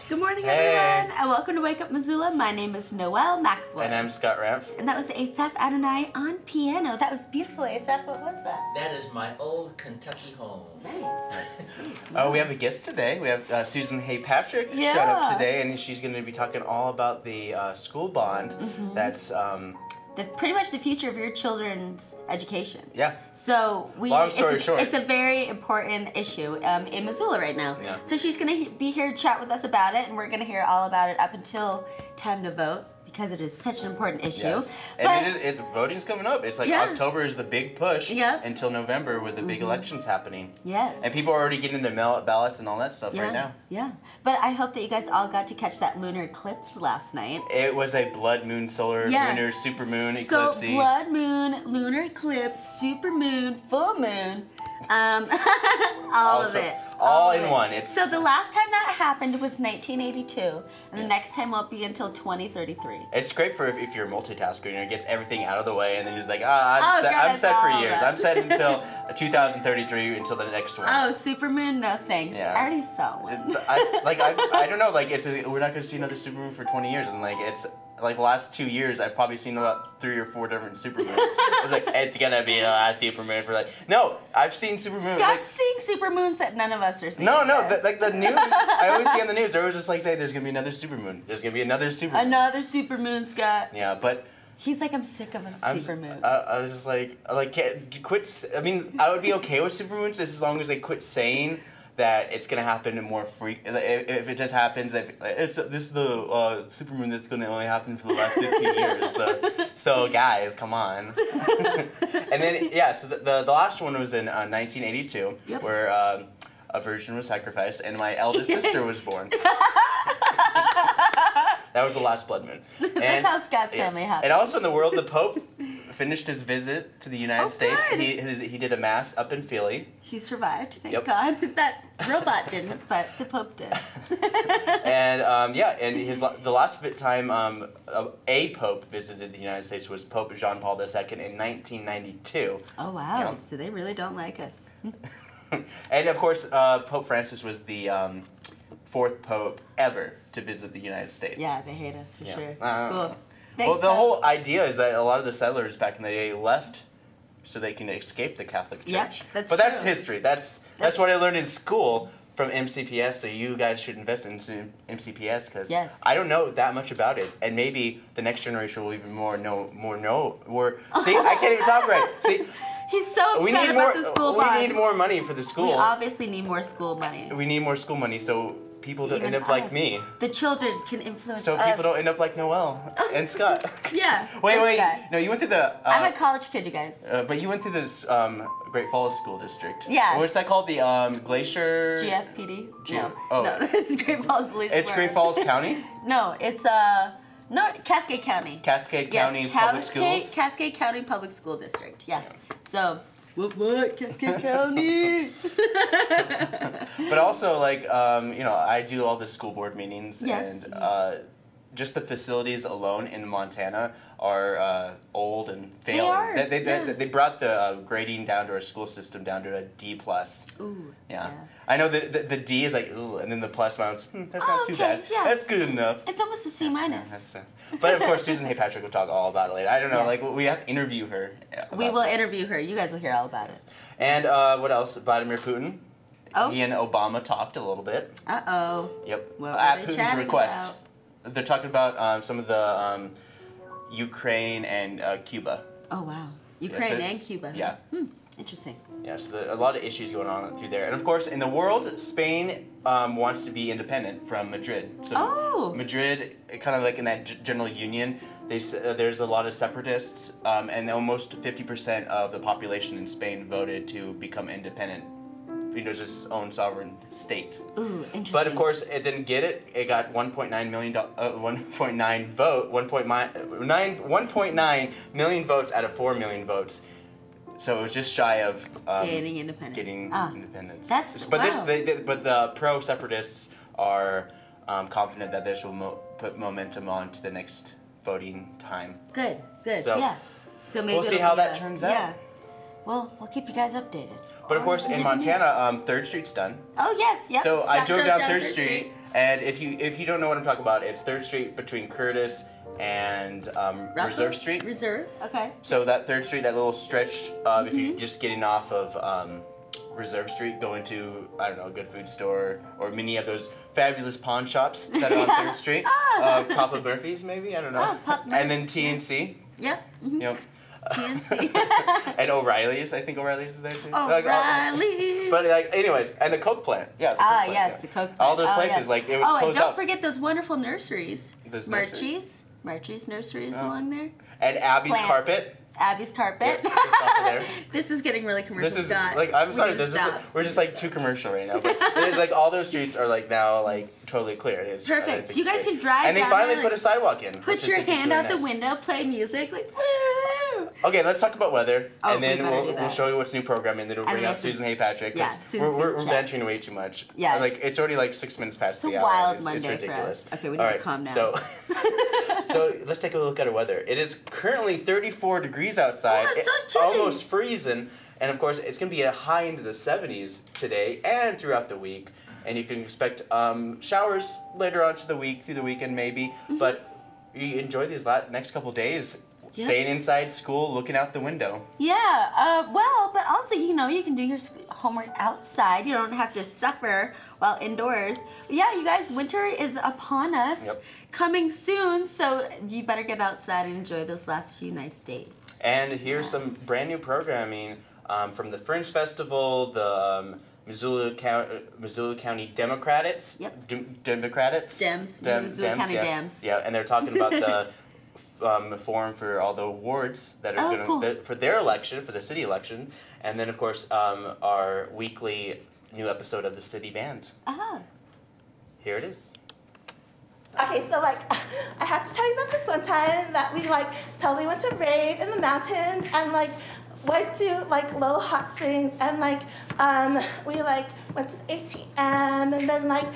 Good morning, Hey. everyone, and welcome to Wake Up Missoula. My name is Noelle McAvoy. And I'm Scott Ramph. And that was Asaph Adonai on piano. That was beautiful, Asaph. What was that? That is my old Kentucky home. Nice. Oh, we have a guest today. We have Susan Hay Patrick showed up today, and she's going to be talking all about the school bond. That's pretty much the future of your children's education. yeah. So Long story short, it's a very important issue in Missoula right now. Yeah. So she's going to be here to chat with us about it, and we're going to hear all about it up until time to vote, because it is such an important issue. Yes. But And voting's coming up. It's like October is the big push until November with the big elections happening. Yes. And people are already getting their mail-out ballots and all that stuff right now. Yeah. But I hope that you guys all got to catch that lunar eclipse last night. It was a blood moon, solar, lunar, super moon, eclipse. So blood moon, lunar eclipse, super moon, full moon. All of it. All in one. So the last time that happened was 1982, and the next time won't be until 2033. It's great for if you're a multitasker, it gets everything out of the way, and then you're just like, I'm set for years. I'm set until 2033, until the next one. Oh, supermoon? No thanks. Yeah. I already saw one. I don't know, like, we're not going to see another supermoon for 20 years, and like, it's like the last 2 years, I've probably seen about 3 or 4 different supermoons. I was like, it's gonna be a supermoon for like, no, I've seen supermoons. Scott's seeing supermoons that none of us are seeing. No, like the news, I always see on the news, they're always just like, say, there's gonna be another supermoon. There's gonna be another supermoon. Another supermoon, Scott. Yeah, but he's like, I'm sick of a supermoon. I was just like, quit. I mean, I would be okay with supermoons as long as they quit saying that it's gonna happen in more if it just happens, this is the supermoon that's gonna only happen for the last 15 years. So guys, come on. And then so the last one was in 1982, where a virgin was sacrificed, and my eldest sister was born. That was the last blood moon. And, that's how Scott's family happened. And also in the world, the Pope finished his visit to the United States. Good. He did a mass up in Philly. He survived, thank God. That robot didn't, but the Pope did. And and the last time a Pope visited the United States was Pope John Paul II in 1992. Oh wow! So they really don't like us. And of course, Pope Francis was the 4th Pope ever to visit the United States. Yeah, they hate us for sure. Cool. Thanks, well, the whole idea is that a lot of the settlers back in the day left so they can escape the Catholic Church. Yeah, that's But true. that's history. That's what I learned in school from MCPS. So you guys should invest into MCPS because I don't know that much about it, and maybe the next generation will even know. See, I can't even talk right. See. He's so upset about the school bond. We need more money for the school. We obviously need more school money. We need more school money so people don't end up like me. The children can influence us. So people don't end up like Noelle and Scott. Yeah. Wait. No, you went through the... I'm a college kid, you guys. But you went through this Great Falls School District. Yeah. What's that called? The Glacier... GFPD? No, it's Great Falls Police It's Great Falls County? No, it's Cascade County. Cascade County Public Schools? Cascade County Public School District, yeah. So... What? Cascade County! But also, like, I do all the school board meetings, and just the facilities alone in Montana are old and failing. They brought the grading down to our school system down to a D+. Ooh. Yeah. I know the D is like, ooh, and then the plus mounts, that's not too bad. Yeah. That's good enough. It's almost a C-. But of course, Susan Hay Patrick will talk all about it later. I don't know, like, we have to interview her. We will interview her. You guys will hear all about it. And what else? Vladimir Putin. Oh. He and Obama talked a little bit. Uh-oh. Yep. What At were they Putin's request. About? They're talking about some of the Ukraine and Cuba. Oh, wow. Ukraine and Cuba. Yeah. Interesting. Yeah, so a lot of issues going on through there. And of course, in the world, Spain wants to be independent from Madrid. So Madrid, kind of like in that general union, there's a lot of separatists, and almost 50% of the population in Spain voted to become independent. Just its own sovereign state. Ooh, interesting. But of course, it didn't get it. It got 1.9 million votes out of 4 million votes. So it was just shy of gaining independence. Independence. But but the pro-separatists are confident that this will put momentum on to the next voting time. Good. So, yeah. So maybe we'll see how that turns out. Yeah. Well, we'll keep you guys updated. But of course, in Montana, 3rd Street's done. Oh yes, yep. So I drove down 3rd Street. Street, and if you don't know what I'm talking about, it's 3rd Street between Curtis and Reserve Street. Reserve, okay. So that 3rd Street, that little stretch, if you're just getting off of Reserve Street, going to, I don't know, a good food store, or many of those fabulous pawn shops that are on 3rd Street. Papa Murphy's, maybe, I don't know. And then TNC. Yep. You know. TNC. And O'Reilly's, I think O'Reilly's is there too. O'Reilly's. But like, anyways, and the Coke plant, yeah. The Coke plant, Yes, yeah. the Coke plant. All those places, yes. like it was closed and don't up. forget those wonderful nurseries. Those Marchie's nurseries along there. And Abby's Plants. Carpet. Abby's Carpet. Yeah, just off of there. This is getting really commercial. This is Scott. like, I'm sorry, Stop. we're just like too commercial right now. But like all those streets are like now like totally clear. It's, Perfect. think You guys it's great. can drive And they down finally there, put a sidewalk in. Put your hand out the window, play music, like woo. Okay, let's talk about weather, and then we better do we'll that. show you what's new programming, and then we'll And bring then out Susan Hay Patrick. Yeah, we're venturing way too much. Yeah, like it's already like 6 minutes past It's the a hour. wild It's Monday ridiculous. for us. Okay, we need to calm down. So, so let's take a look at our weather. It is currently 34 degrees outside. Oh, it's so It's chilly. almost freezing, and of course it's going to be a high into the 70s today and throughout the week. And you can expect showers later on to the week, through the weekend maybe. But you enjoy these next couple days. Yep. Staying inside school, looking out the window. Yeah, well, but also, you know, you can do your homework outside. You don't have to suffer while indoors. But yeah, you guys, winter is upon us, coming soon, so you better get outside and enjoy those last few nice days. And here's some brand new programming from the Fringe Festival, the Missoula County Democrats. Yep. Democrats? Missoula County Dems. Yeah, and they're talking about the forum for all the awards that are for their election, for the city election, and then of course our weekly new episode of the City Band. Here it is. Okay, so like, I have to tell you about this one time that we like totally went to rave in the mountains and like went to like Little Hot Springs and like we like went to the ATM and then like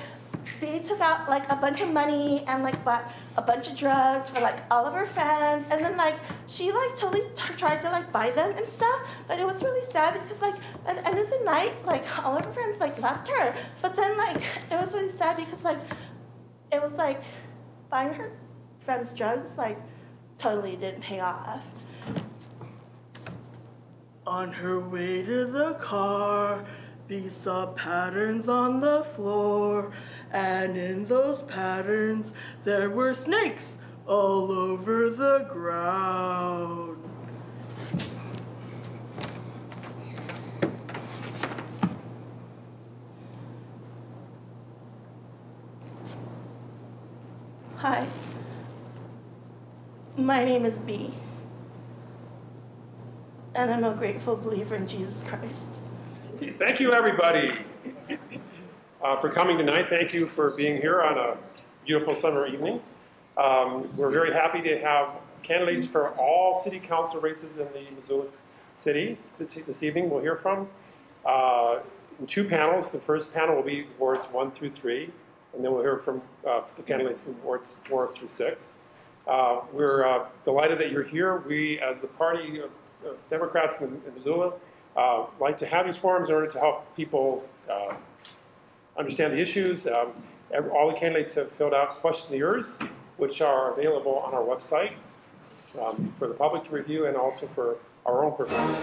we took out like a bunch of money and like bought a bunch of drugs for like all of her friends, and then like she like totally tried to like buy them and stuff, but it was really sad because like at the end of the night like all of her friends like left her, but then like it was really sad because like it was like buying her friends drugs like totally didn't pay off. On her way to the car, we saw patterns on the floor, and in those patterns there were snakes all over the ground. Hi, my name is B, and I'm a grateful believer in Jesus Christ. Thank you, everybody, for coming tonight. Thank you for being here on a beautiful summer evening. We're very happy to have candidates for all city council races in the Missoula City this evening. We'll hear from in 2 panels. The first panel will be wards 1 through 3, and then we'll hear from the candidates in wards 4 through 6. We're delighted that you're here. We, as the party of Democrats in Missoula, like to have these forums in order to help people understand the issues. All the candidates have filled out questionnaires, which are available on our website for the public to review and also for our own purposes.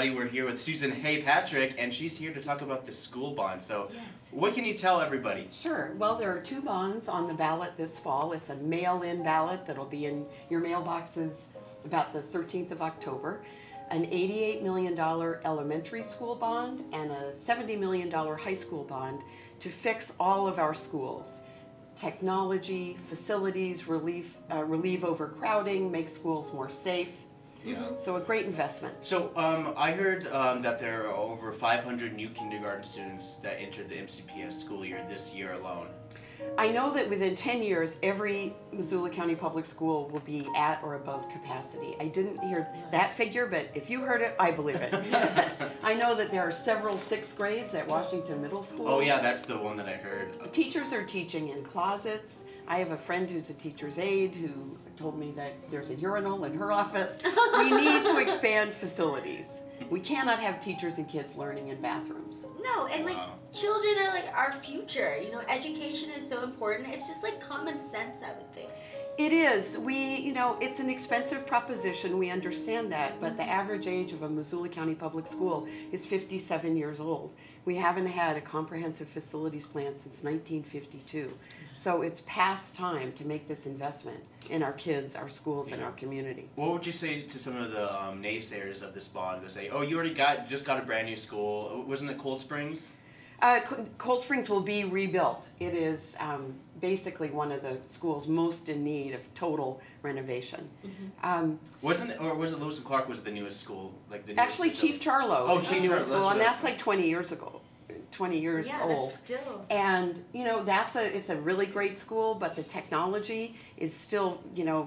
We're here with Susan Hay Patrick, and she's here to talk about the school bond. So, what can you tell everybody? Sure. Well, there are 2 bonds on the ballot this fall. It's a mail-in ballot that'll be in your mailboxes about the 13th of October. An $88 million elementary school bond and a $70 million high school bond to fix all of our schools. technology, facilities, relieve overcrowding, make schools more safe. Yeah. So a great investment. So I heard that there are over 500 new kindergarten students that entered the MCPS school year this year alone. I know that within 10 years, every Missoula County Public School will be at or above capacity. I didn't hear that figure, but if you heard it, I believe it. I know that there are several 6th grades at Washington Middle School. Oh yeah, that's the one that I heard. Teachers are teaching in closets. I have a friend who's a teacher's aide who told me that there's a urinal in her office. We need to expand facilities. We cannot have teachers and kids learning in bathrooms. No, and like children are like our future. You know, education is so important. It's just like common sense, I would think. It is. It's an expensive proposition. We understand that, but the average age of a Missoula County public school is 57 years old. We haven't had a comprehensive facilities plan since 1952. So it's past time to make this investment in our kids, our schools, and our community. What would you say to some of the naysayers of this bond that say, oh, you already just got a brand new school? Wasn't it Cold Springs? Cold Springs will be rebuilt. It is basically one of the schools most in need of total renovation. Was it Lewis and Clark was the newest school? Like the Actually, Chief Charlo is the newest school, and that's like 20 years ago. 20 years old. That's still. And it's a really great school, but the technology is still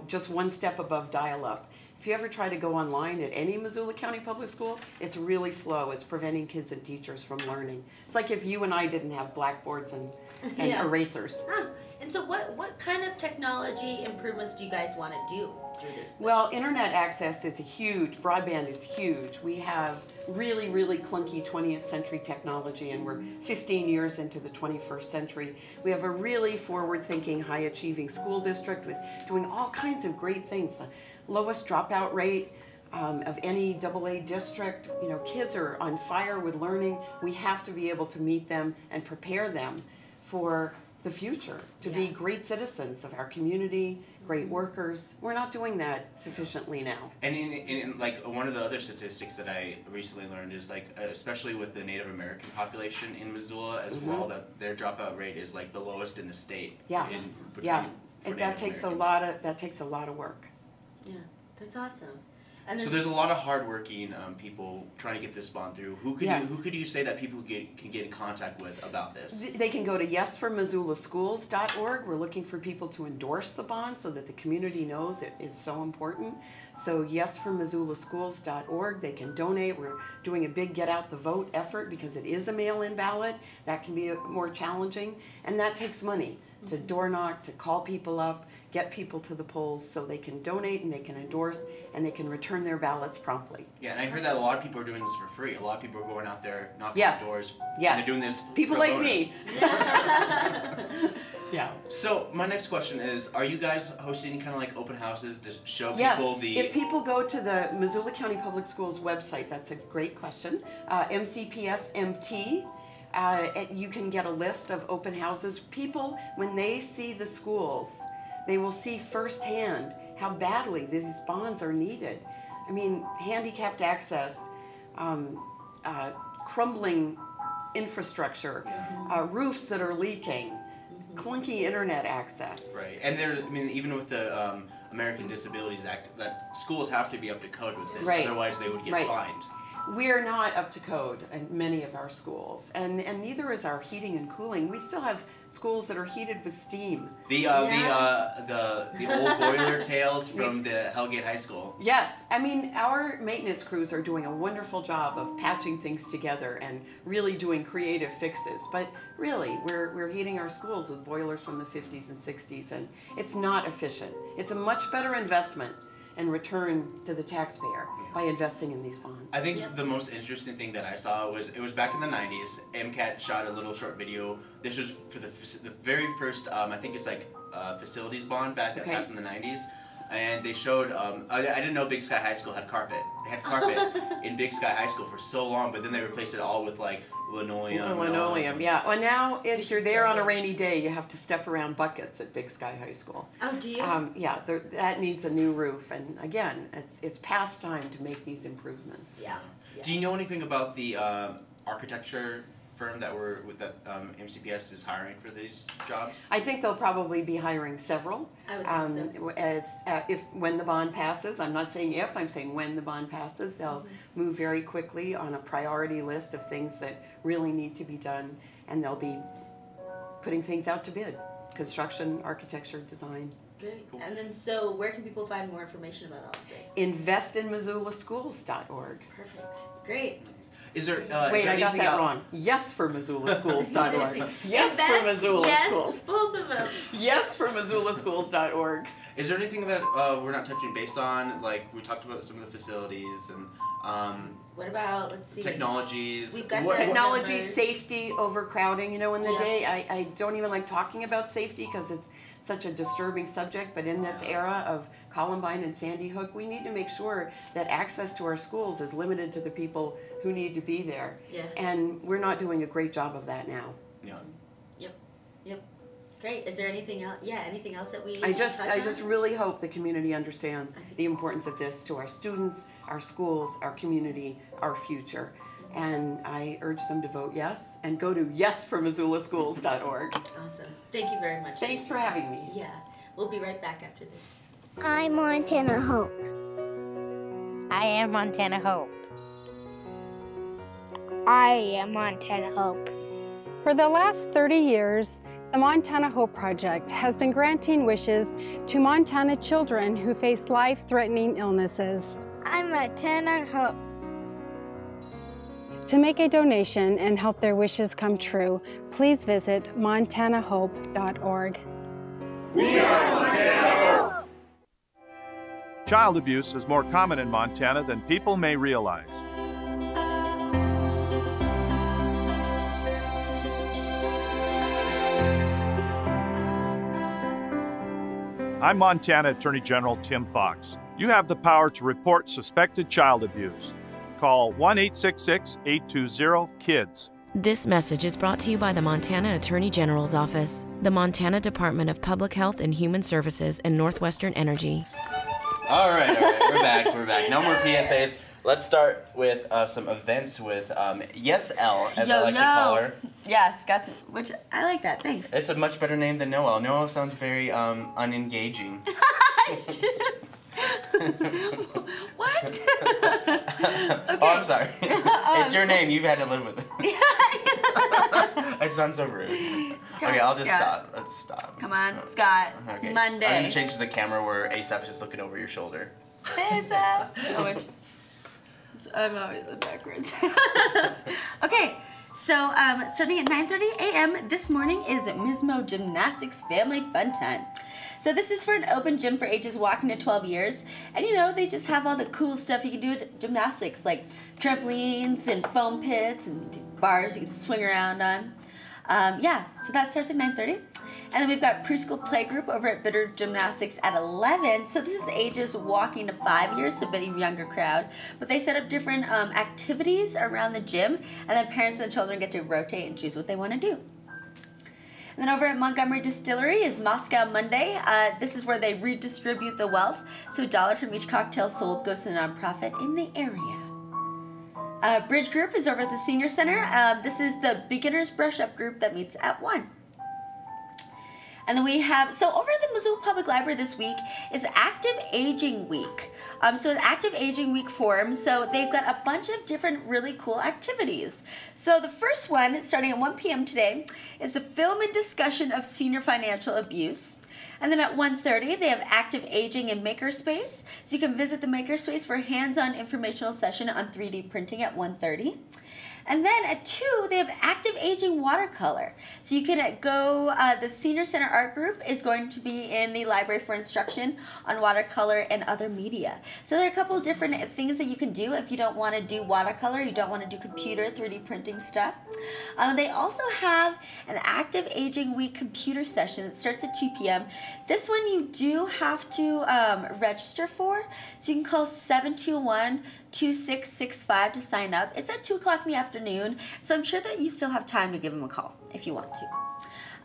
just one step above dial-up. If you ever try to go online at any Missoula County public school, it's really slow. It's preventing kids and teachers from learning. It's like if you and I didn't have blackboards and erasers. And so what kind of technology improvements do you guys want to do through this? Well, internet access is huge. Broadband is huge. We have really, really clunky 20th century technology, and we're 15 years into the 21st century. We have a really forward-thinking, high-achieving school district with doing all kinds of great things. The lowest dropout rate of any AA district. Kids are on fire with learning. We have to be able to meet them and prepare them for the future, to be great citizens of our community, great workers. We're not doing that sufficiently now. And in like one of the other statistics that I recently learned is like, especially with the Native American population in Missoula as well, that their dropout rate is like the lowest in the state. Yeah, that takes a lot of work. Yeah, that's awesome. And so there's a lot of hardworking people trying to get this bond through. Who could you say that people can get in contact with about this? They can go to yesformissoulaschools.org. We're looking for people to endorse the bond so that the community knows it is so important. So yesformissoulaschools.org. They can donate. We're doing a big get out the vote effort because it is a mail-in ballot. That can be more challenging, and that takes money to door knock, to call people up, get people to the polls so they can donate and they can endorse and they can return their ballots promptly. Yeah, and I heard that a lot of people are doing this for free. A lot of people are going out there knocking on doors. Yes. And they're doing this people pro like bono. me. Yeah. So my next question is, are you guys hosting any kind of like open houses to show Yes. people the... If people go to the Missoula County Public Schools website, that's a great question, MCPSMT, you can get a list of open houses. People, when they see the schools, they will see firsthand how badly these bonds are needed. I mean, handicapped access, crumbling infrastructure, roofs that are leaking, clunky internet access. Right, and even with the American Disabilities Act, that schools have to be up to code with this, otherwise they would get fined. We're not up to code in many of our schools, and neither is our heating and cooling. We still have schools that are heated with steam. The old boiler tales from the Hellgate High School. Yes, I mean, our maintenance crews are doing a wonderful job of patching things together and really doing creative fixes. But really, we're heating our schools with boilers from the 50s and 60s, and it's not efficient. It's a much better investment and return to the taxpayer by investing in these bonds. I think the most interesting thing that I saw was, it was back in the 90s, MCAT shot a little short video. This was for the very first, I think it's like facilities bond back that passed in the 90s. And they showed, I didn't know Big Sky High School had carpet. They had carpet in Big Sky High School for so long, but then they replaced it all with like linoleum. Linoleum, yeah. Well, now if you're there on a rainy day, you have to step around buckets at Big Sky High School. Oh, do you? Yeah, that needs a new roof. And again, it's past time to make these improvements. Yeah. Do you know anything about the architecture confirmed that MCPS is hiring for these jobs? I think they'll probably be hiring several. I would think so. When the bond passes, I'm not saying if, I'm saying when the bond passes, they'll move very quickly on a priority list of things that really need to be done, and they'll be putting things out to bid. Construction, architecture, design. Great. Cool. And then, so where can people find more information about all of this? Investinmissoullaschools.org. Perfect. Great. Is there? Wait, I got that wrong. Yes for MissoulaSchools.org. Yes for Missoula Schools. Yes, both of them. Yes for MissoulaSchools.org. Is there anything that we're not touching base on? Like we talked about some of the facilities and. What about, let's see. Technologies. We've got technology, safety, overcrowding. You know, in the day, I don't even like talking about safety because it's such a disturbing subject, but in this era of Columbine and Sandy Hook, we need to make sure that access to our schools is limited to the people who need to be there. Yeah. And we're not doing a great job of that now. Yeah. Yep. Great. Is there anything else? Yeah, anything else that we I just really hope the community understands the importance of this to our students, our schools, our community, our future. And I urge them to vote yes and go to yesformissoulaschools.org. Awesome. Thank you very much. Thanks for having me. Yeah. We'll be right back after this. I'm Montana Hope. I am Montana Hope. I am Montana Hope. For the last 30 years, the Montana Hope Project has been granting wishes to Montana children who face life-threatening illnesses. I'm Montana Hope. To make a donation and help their wishes come true, please visit montanahope.org. We are Montana Hope! Child abuse is more common in Montana than people may realize. I'm Montana Attorney General Tim Fox. You have the power to report suspected child abuse. Call 1-866-820-KIDS. This message is brought to you by the Montana Attorney General's Office, the Montana Department of Public Health and Human Services, and Northwestern Energy. All right, we're back. No more PSAs. Let's start with some events with Yes L, as I like to call her. Yes, which I like that. Thanks. It's a much better name than Noel. Noel sounds very unengaging. What? Okay. Oh, I'm sorry. It's your name. You've had to live with it. It sounds so rude. Okay, I'll just stop. Let's stop. Come on, Scott. Okay. It's Monday. I'm going to change to the camera where Asap's just looking over your shoulder. Asap. I'm always backwards. Okay, so starting at 9:30 a.m. this morning is Mismo Gymnastics Family Fun Time. So this is for an open gym for ages walking to 12 years. And you know, they just have all the cool stuff you can do at gymnastics, like trampolines and foam pits and these bars you can swing around on. Yeah, so that starts at 9:30. And then we've got preschool playgroup over at Bitter Gymnastics at 11. So this is the ages walking to 5 years, so a bit younger crowd. But they set up different activities around the gym, and then parents and children get to rotate and choose what they want to do. And then over at Montgomery Distillery is Moscow Monday. This is where they redistribute the wealth. So $1 from each cocktail sold goes to a nonprofit in the area. Bridge Group is over at the Senior Center. This is the Beginners Brush Up group that meets at 1. And then we have, so over at the Missoula Public Library this week is Active Aging Week. So it's Active Aging Week forum. So they've got a bunch of different really cool activities. So the first one, starting at 1 p.m. today, is the film and discussion of senior financial abuse. And then at 1:30, they have Active Aging in Makerspace. So you can visit the Makerspace for a hands-on informational session on 3D printing at 1:30. And then at 2, they have Active Aging Watercolor. So you can go, the Senior Center Art Group is going to be in the library for instruction on watercolor and other media. So there are a couple of different things that you can do if you don't want to do watercolor, you don't want to do computer 3D printing stuff. They also have an Active Aging Week computer session that starts at 2 p.m. This one you do have to register for. So you can call 721-2665 to sign up. It's at 2 o'clock in the afternoon, so I'm sure that you still have time to give them a call if you want to.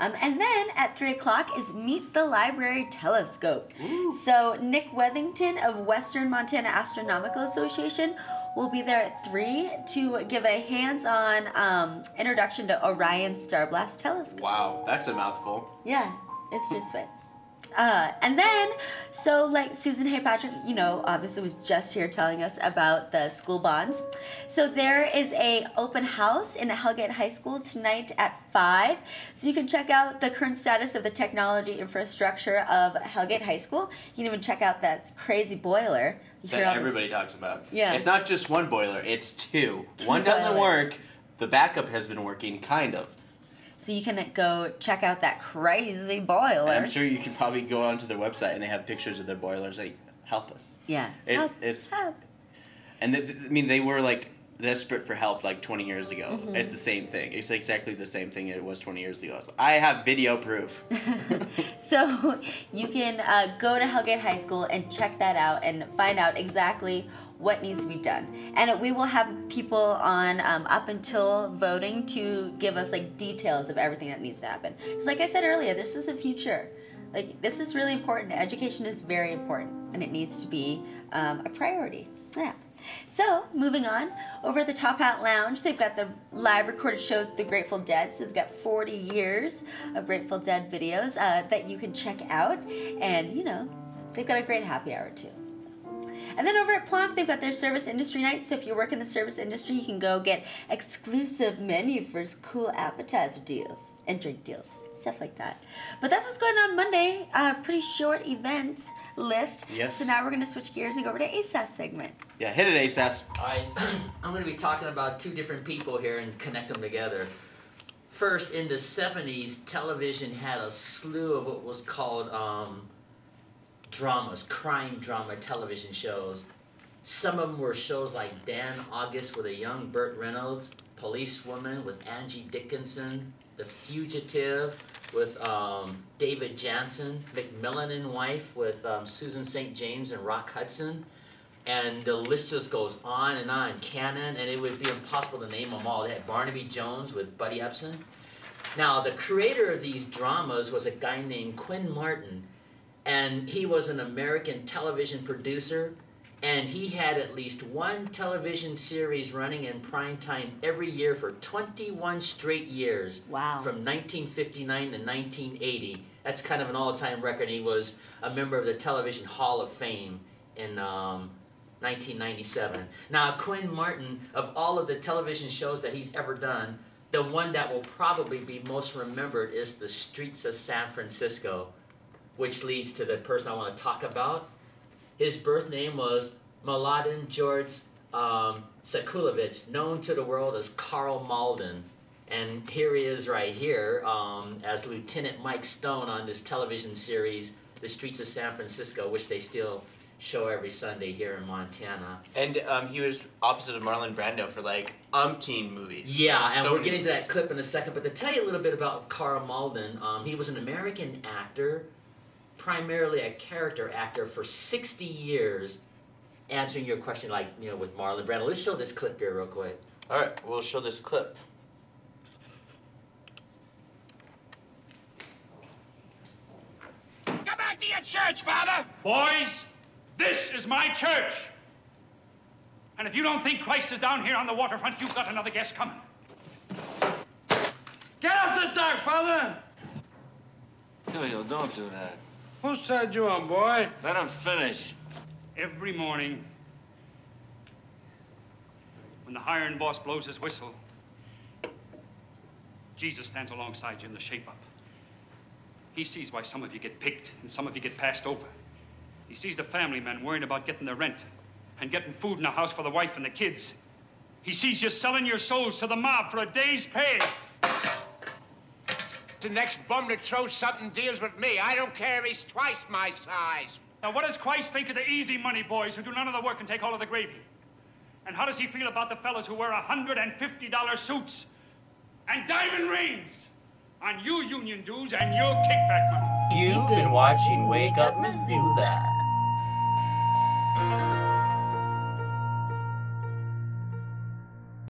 And then at 3 o'clock is Meet the Library Telescope. Ooh. So Nick Wethington of Western Montana Astronomical Association will be there at 3 to give a hands-on introduction to Orion's Star Blast Telescope. Wow, that's a mouthful. Yeah, it's pretty sweet. And then, so like Susan Hay Patrick, you know, obviously was just here telling us about the school bonds. So there is a open house in Hellgate High School tonight at 5. So you can check out the current status of the technology infrastructure of Hellgate High School. You can even check out that crazy boiler. That everybody talks about. Yeah. It's not just one boiler, it's two. One doesn't work, the backup has been working, kind of. So you can go check out that crazy boiler. And I'm sure you can probably go onto their website and they have pictures of their boilers. Like, help us. Yeah. Help. And I mean, they were like desperate for help like 20 years ago. Mm-hmm. It's the same thing. It's exactly the same thing it was 20 years ago. So I have video proof. So you can go to Hellgate High School and check that out and find out exactly what needs to be done. And we will have people on up until voting to give us like details of everything that needs to happen. Because like I said earlier, this is the future. Like, this is really important. Education is very important and it needs to be a priority. Yeah. So, moving on, over at the Top Hat Lounge, they've got the live recorded show The Grateful Dead. So they've got 40 years of Grateful Dead videos that you can check out. And, you know, they've got a great happy hour too. And then over at Plonk, they've got their service industry night. So if you work in the service industry, you can go get exclusive menu for cool appetizer deals and drink deals, stuff like that. But that's what's going on Monday. Pretty short events list. Yes. So now we're going to switch gears and go over to ASAP's segment. Yeah, hit it, Asaph. All right, I'm going to be talking about 2 different people here and connect them together. First, in the 70s, television had a slew of what was called dramas, crime drama television shows. Some of them were shows like Dan August with a young Burt Reynolds, Policewoman with Angie Dickinson, The Fugitive with David Jansen, McMillan and Wife with Susan St. James and Rock Hudson. And the list just goes on and on, canon, and it would be impossible to name them all. They had Barnaby Jones with Buddy Ebsen. Now, the creator of these dramas was a guy named Quinn Martin, and he was an American television producer, and he had at least 1 television series running in prime time every year for 21 straight years. Wow. From 1959 to 1980. That's kind of an all-time record. He was a member of the Television Hall of Fame in 1997. Now, Quinn Martin, of all of the television shows that he's ever done, the one that will probably be most remembered is The Streets of San Francisco, which leads to the person I want to talk about. His birth name was Mladen George Sekulovich, known to the world as Carl Malden. And here he is right here as Lieutenant Mike Stone on this television series, The Streets of San Francisco, which they still show every Sunday here in Montana. And he was opposite of Marlon Brando for like umpteen movies. Yeah, and we're getting to that clip in a second. But to tell you a little bit about Carl Malden, he was an American actor, primarily a character actor for 60 years, answering your question like, you know, with Marlon Brando. Let's show this clip here real quick. All right, we'll show this clip. Come back to your church, Father! Boys, this is my church. And if you don't think Christ is down here on the waterfront, you've got another guest coming. Get off the dock, Father! Tulio, don't do that. Whose side you on, boy? Let him finish. Every morning, when the hiring boss blows his whistle, Jesus stands alongside you in the shape-up. He sees why some of you get picked and some of you get passed over. He sees the family men worrying about getting their rent and getting food in the house for the wife and the kids. He sees you selling your souls to the mob for a day's pay. The next bum that throws something deals with me. I don't care if he's twice my size. Now, what does Christ think of the easy money boys who do none of the work and take all of the gravy? And how does he feel about the fellas who wear $150 suits and diamond rings on your union dues and your kickback money? You've been watching Wake Up Missoula.